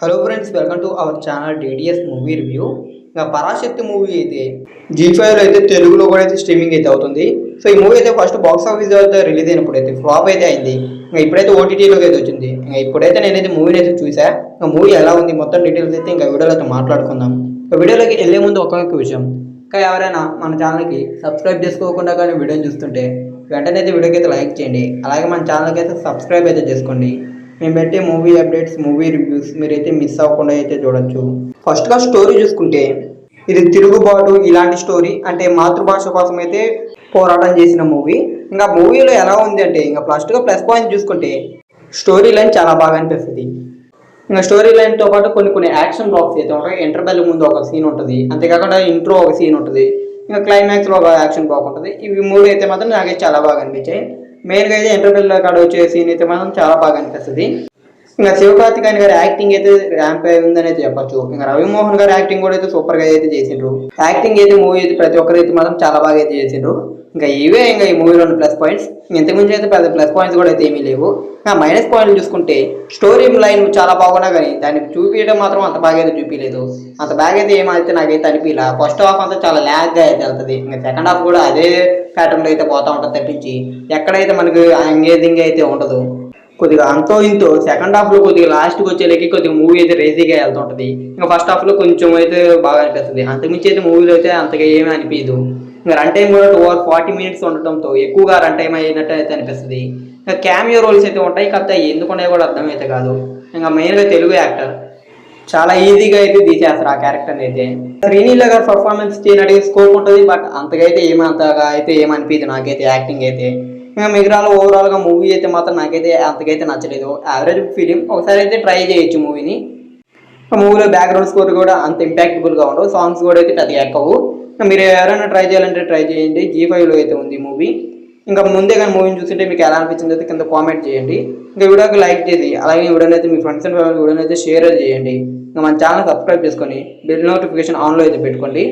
Hello friends, welcome to our channel DDS movie review. ఇంకా Parashakti movie అయితే జీ5లో అయితే తెలుగులో కూడా అయితే స్ట్రీమింగ్ అయితే అవుతుంది. సో ఈ మూవీ అయితే ఫస్ట్ బాక్స్ ఆఫీస్ అయితే రిలీజ్ అయినప్పుడు అయితే ఫ్లాప్ అయితే అయింది. ఇంకా ఇప్పుడైతే ఓటీటీలోకి అయితే వచ్చింది. ఇంకా ఇప్పుడైతే నేనైతే మూవీని అయితే చూసా. ఇంకా మూవీ ఎలా ఉంది మొత్తం డీటెయిల్స్ అయితే ఇంకా వీడియోలో అయితే మాట్లాడుకుందాం. ఇంకా వీడియోలోకి వెళ్ళే ముందు ఒక్కొక్క విషయం, ఇంకా ఎవరైనా మన ఛానల్కి సబ్స్క్రైబ్ చేసుకోకుండా కానీ వీడియోని చూస్తుంటే వెంటనే అయితే వీడియోకి అయితే లైక్ చేయండి. అలాగే మన ఛానల్కి అయితే సబ్స్క్రైబ్ అయితే చేసుకోండి. మేము పెట్టే మూవీ అప్డేట్స్, మూవీ రివ్యూస్ మీరైతే మిస్ అవ్వకుండా అయితే చూడొచ్చు. ఫస్ట్గా స్టోరీ చూసుకుంటే ఇది తిరుగుబాటు ఇలాంటి స్టోరీ, అంటే మాతృభాష కోసం అయితే పోరాటం చేసిన మూవీ. ఇంకా మూవీలో ఎలా ఉంది అంటే ఇంకా ఫస్ట్గా ప్లస్ పాయింట్ చూసుకుంటే స్టోరీ లైన్ చాలా బాగా అనిపిస్తుంది. ఇంకా స్టోరీ లైన్తో పాటు కొన్ని యాక్షన్ బ్లాక్స్ అయితే ఉంటాయి. ఇంటర్వెల్ ముందు ఒక సీన్ ఉంటుంది, అంతేకాకుండా ఇంట్రో ఒక సీన్ ఉంటుంది, ఇంకా క్లైమాక్స్లో ఒక యాక్షన్ బ్లాక్ ఉంటుంది. ఇవి మూడు అయితే మాత్రం నాకైతే చాలా బాగా అనిపించాయి. మెయిన్గా అయితే ఇంటర్వెల్ కాడ వచ్చే సీన్ అయితే మాత్రం చాలా బాగా అనిపిస్తుంది. ఇంకా శివకార్తికేయన్ గారి యాక్టింగ్ అయితే ర్యాంప్ అయి ఉందని అయితే చెప్పచ్చు. ఇంకా రవిమోహన్ గారి యాక్టింగ్ కూడా అయితే సూపర్ గా అయితే చేసిండ్రు. యాక్టింగ్ అయితే మూవీ అయితే ప్రతి ఒక్కరైతే మాత్రం చాలా బాగా అయితే చేసిండ్రు. ఇంకా ఇవే ఇంకా ఈ మూవీలో ఉన్న ప్లస్ పాయింట్స్. ఇంతకుముందు అయితే పెద్ద ప్లస్ పాయింట్స్ కూడా అయితే ఏమీ లేవు. ఇంకా మైనస్ పాయింట్లు చూసుకుంటే స్టోరీ లైన్ చాలా బాగున్నా కానీ దాన్ని చూపించడం మాత్రం అంత బాగా అయితే చూపించలేదు. అంత బాగా అయితే ఏమైతే నాకైతే అనిపించలే. ఫస్ట్ హాఫ్ అంతా చాలా ల్యాగ్గా అయితే వెళ్తుంది. ఇంకా సెకండ్ హాఫ్ కూడా అదే ప్యాటర్న్లో అయితే పోతా ఉంటుంది తప్పించి ఎక్కడైతే మనకు ఎంగేజింగ్ అయితే ఉండదు. కొద్దిగా అంతో ఇంతో సెకండ్ హాఫ్లో కొద్దిగా లాస్ట్కి వచ్చేలకి కొద్దిగా మూవీ అయితే రేజీగా వెళ్తుంటుంది. ఇంకా ఫస్ట్ హాఫ్లో కొంచెం అయితే బాగా అనిపిస్తుంది. అంతకుమించి అయితే మూవీలో అయితే అంతగా ఏమీ అనిపించదు. ఇంకా రన్ టైం కూడా 2 hours 40 minutes ఉండటంతో ఎక్కువగా రన్ టైం అయినట్టు అయితే అనిపిస్తుంది. ఇంకా క్యామియో రోల్స్ అయితే ఉంటాయి, కాకపోతే ఎందుకున్నాయో కూడా అర్థమైతే కాదు. ఇంకా మెయిన్గా తెలుగు యాక్టర్ చాలా ఈజీగా అయితే తీసేస్తారు ఆ క్యారెక్టర్ని అయితే. శ్రీనీల గారు పర్ఫార్మెన్స్ చేయడానికి స్కోప్ ఉంటుంది, బట్ అంతగా అయితే ఏమంతగా అయితే ఏమనిపించదు నాకైతే యాక్టింగ్ అయితే. ఇంకా మిగతాలో ఓవరాల్గా మూవీ అయితే మాత్రం నాకైతే అంతకైతే నచ్చలేదు. యావరేజ్ ఫిలిం, ఒకసారి అయితే ట్రై చేయొచ్చు మూవీని. మూవీలో బ్యాక్గ్రౌండ్ స్కోర్ కూడా అంత ఇంపాక్టబుల్గా ఉండవు, సాంగ్స్ కూడా అయితే పెద్దగా ఎక్కవు. మీరు ఎవరైనా ట్రై చేయాలంటే ట్రై చేయండి. జీ5లో అయితే ఉంది మూవీ. ఇంకా ముందే కానీ మూవీని చూస్తుంటే మీకు ఎలా అనిపించింది అయితే కింద కామెంట్ చేయండి. ఇంకా వీడియోకి లైక్ చేసి అలాగే వీడియోని అయితే మీ ఫ్రెండ్స్ అండ్ ఫ్యామిలీ వీడియోని అయితే షేర్ చేయండి. ఇంకా మన ఛానల్ సబ్స్క్రైబ్ చేసుకొని బెల్ నోటిఫికేషన్ ఆన్లో అయితే పెట్టుకోండి.